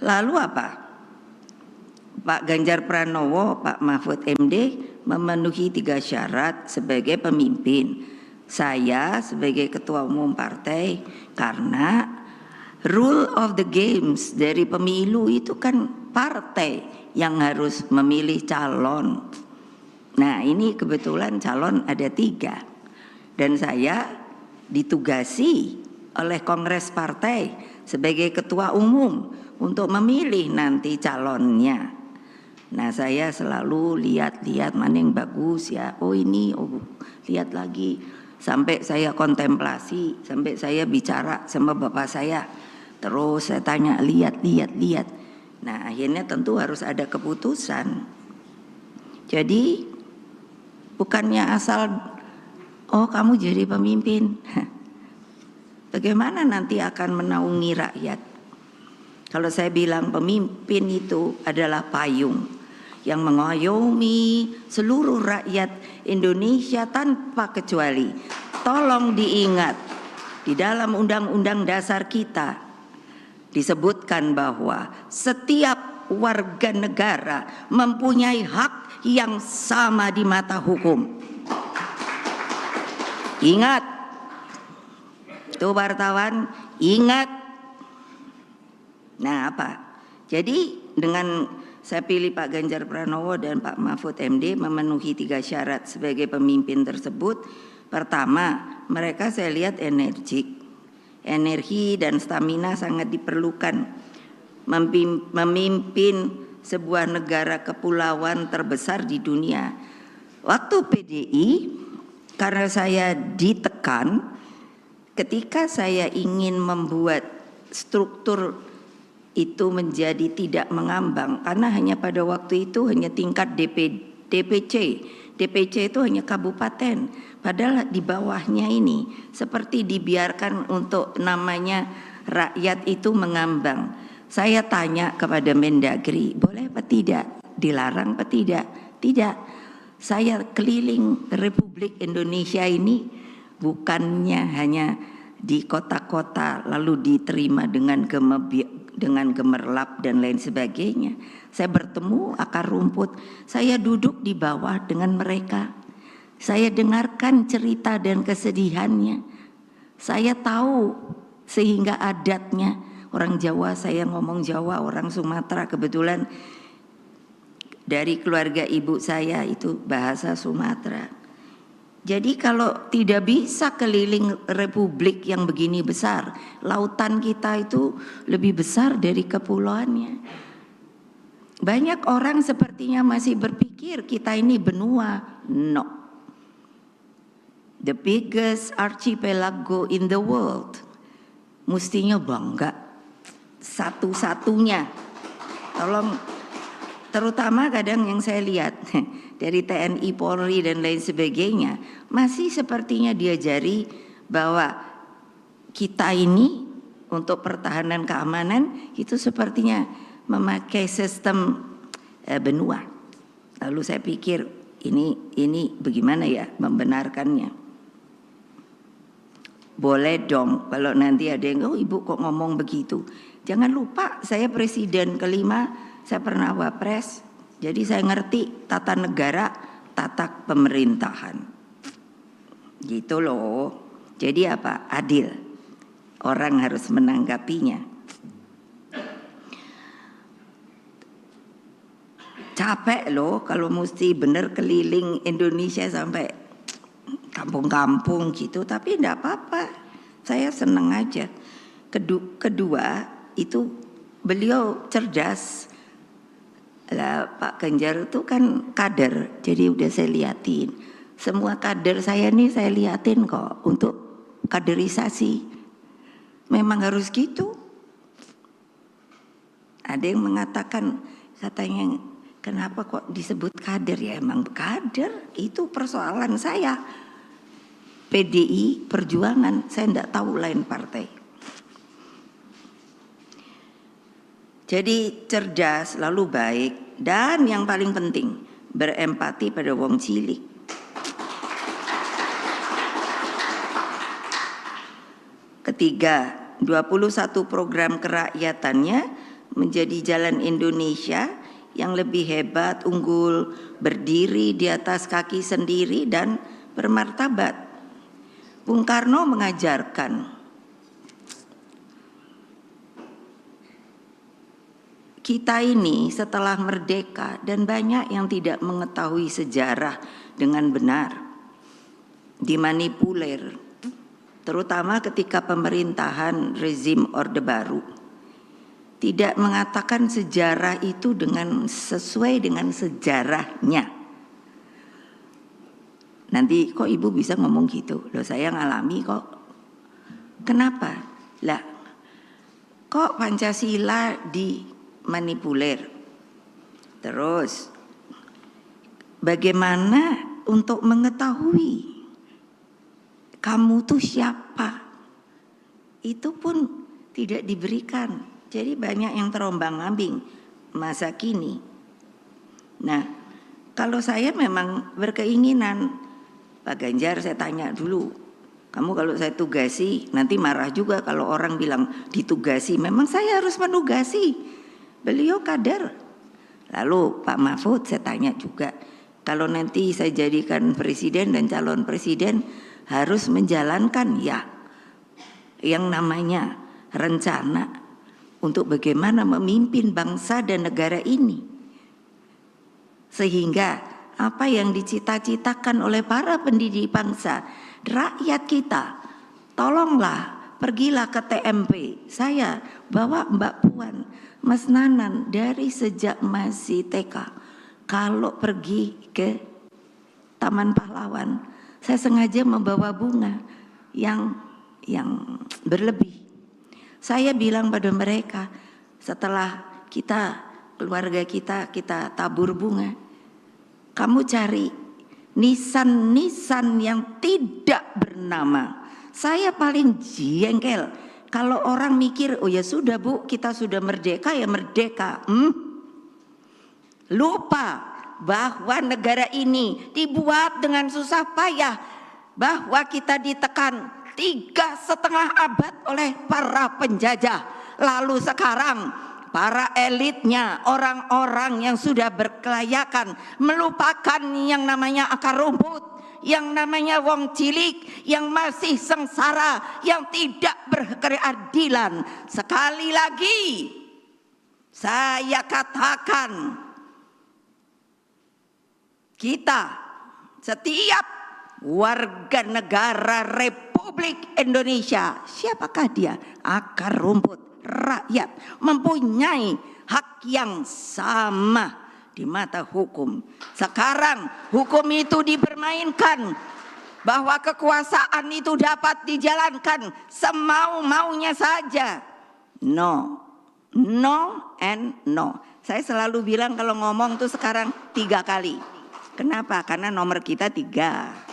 Lalu apa? Pak Ganjar Pranowo, Pak Mahfud MD memenuhi 3 syarat sebagai pemimpin. Saya sebagai ketua umum partai, karena rule of the games dari pemilu itu kan partai yang harus memilih calon. Nah, ini kebetulan calon ada 3, dan saya ditugasi oleh Kongres Partai sebagai ketua umum untuk memilih nanti calonnya. Nah, saya selalu lihat-lihat mana yang bagus ya. Oh ini, oh lihat lagi. Sampai saya kontemplasi, sampai saya bicara sama bapak saya. Terus saya tanya, lihat. Nah, akhirnya tentu harus ada keputusan. Jadi bukannya asal, oh kamu jadi pemimpin. Bagaimana nanti akan menaungi rakyat? Kalau saya bilang pemimpin itu adalah payung yang mengayomi seluruh rakyat Indonesia tanpa kecuali. Tolong diingat, di dalam Undang-Undang Dasar kita disebutkan bahwa setiap warga negara mempunyai hak yang sama di mata hukum. Ingat, tuh wartawan, ingat. Nah apa? Jadi dengan saya pilih Pak Ganjar Pranowo dan Pak Mahfud MD memenuhi 3 syarat sebagai pemimpin tersebut. Pertama, mereka saya lihat energik. Energi dan stamina sangat diperlukan memimpin sebuah negara kepulauan terbesar di dunia. Waktu PDI, karena saya ditekan, ketika saya ingin membuat struktur itu menjadi tidak mengambang, karena hanya pada waktu itu hanya tingkat DPC itu hanya kabupaten, padahal di bawahnya ini seperti dibiarkan untuk namanya rakyat itu mengambang. Saya tanya kepada Mendagri, boleh apa tidak? Dilarang apa tidak? Tidak. Saya keliling Republik Indonesia ini bukannya hanya di kota-kota lalu diterima dengan gemerlap dan lain sebagainya. Saya bertemu akar rumput, saya duduk di bawah dengan mereka. Saya dengarkan cerita dan kesedihannya. Saya tahu sehingga adatnya. Orang Jawa, saya ngomong Jawa, orang Sumatera kebetulan dari keluarga ibu saya itu bahasa Sumatera. Jadi kalau tidak bisa keliling republik yang begini besar, lautan kita itu lebih besar dari kepulauannya. Banyak orang sepertinya masih berpikir kita ini benua. No. The biggest archipelago in the world. Mestinya bangga. Satu-satunya. Tolong, terutama kadang yang saya lihat dari TNI, Polri dan lain sebagainya, masih sepertinya diajari bahwa kita ini untuk pertahanan keamanan itu sepertinya memakai sistem benua. Lalu saya pikir ini bagaimana ya membenarkannya. Boleh dong kalau nanti ada yang, oh ibu kok ngomong begitu. Jangan lupa saya presiden kelima, saya pernah wapres. Jadi saya ngerti tata negara, tata pemerintahan. Gitu loh. Jadi apa? Adil. Orang harus menanggapinya. Capek loh kalau mesti bener keliling Indonesia sampai kampung-kampung gitu. Tapi enggak apa-apa. Saya senang aja. Kedua itu beliau cerdas. Lah, Pak Ganjar itu kan kader, jadi udah saya liatin. Semua kader saya nih saya liatin kok untuk kaderisasi. Memang harus gitu. Ada yang mengatakan, katanya kenapa kok disebut kader? Ya emang kader, itu persoalan saya. PDI Perjuangan, saya enggak tahu lain partai. Jadi cerdas, lalu baik, dan yang paling penting berempati pada wong cilik. Ketiga, 21 program kerakyatannya menjadi jalan Indonesia yang lebih hebat, unggul, berdiri di atas kaki sendiri dan bermartabat. Bung Karno mengajarkan kita ini setelah merdeka, dan banyak yang tidak mengetahui sejarah dengan benar, dimanipulir, terutama ketika pemerintahan rezim Orde Baru. Tidak mengatakan sejarah itu dengan sesuai dengan sejarahnya. Nanti kok ibu bisa ngomong gitu? Loh saya ngalami kok. Kenapa? Lah, kok Pancasila dimanipulir? Terus, bagaimana untuk mengetahui kamu tuh siapa? Itu pun tidak diberikan. Jadi banyak yang terombang-ambing masa kini. Nah, kalau saya memang berkeinginan, Pak Ganjar saya tanya dulu, kamu kalau saya tugasi, nanti marah juga kalau orang bilang ditugasi. Memang saya harus menugasi, beliau kader. Lalu Pak Mahfud saya tanya juga, kalau nanti saya jadikan presiden dan calon presiden harus menjalankan ya yang namanya rencana untuk bagaimana memimpin bangsa dan negara ini. Sehingga apa yang dicita-citakan oleh para pendidik bangsa, rakyat kita, tolonglah pergilah ke TMP. Saya bawa Mbak Puan, Mas Nanan dari sejak masih TK. Kalau pergi ke Taman Pahlawan, saya sengaja membawa bunga yang berlebih. Saya bilang pada mereka, setelah keluarga kita tabur bunga, kamu cari nisan-nisan yang tidak bernama. Saya paling jengkel kalau orang mikir, oh ya sudah Bu, kita sudah merdeka ya merdeka. Lupa bahwa negara ini dibuat dengan susah payah, bahwa kita ditekan 3,5 abad oleh para penjajah. Lalu sekarang para elitnya, orang-orang yang sudah berkelayakan, melupakan yang namanya akar rumput, yang namanya wong cilik, yang masih sengsara, yang tidak berkeadilan. Sekali lagi saya katakan, kita setiap warga negara Republik Indonesia, siapakah dia? Akar rumput, rakyat, mempunyai hak yang sama di mata hukum. Sekarang hukum itu dipermainkan, bahwa kekuasaan itu dapat dijalankan semau-maunya saja. No, no and no. Saya selalu bilang kalau ngomong tuh sekarang 3 kali. Kenapa? Karena nomor kita 3.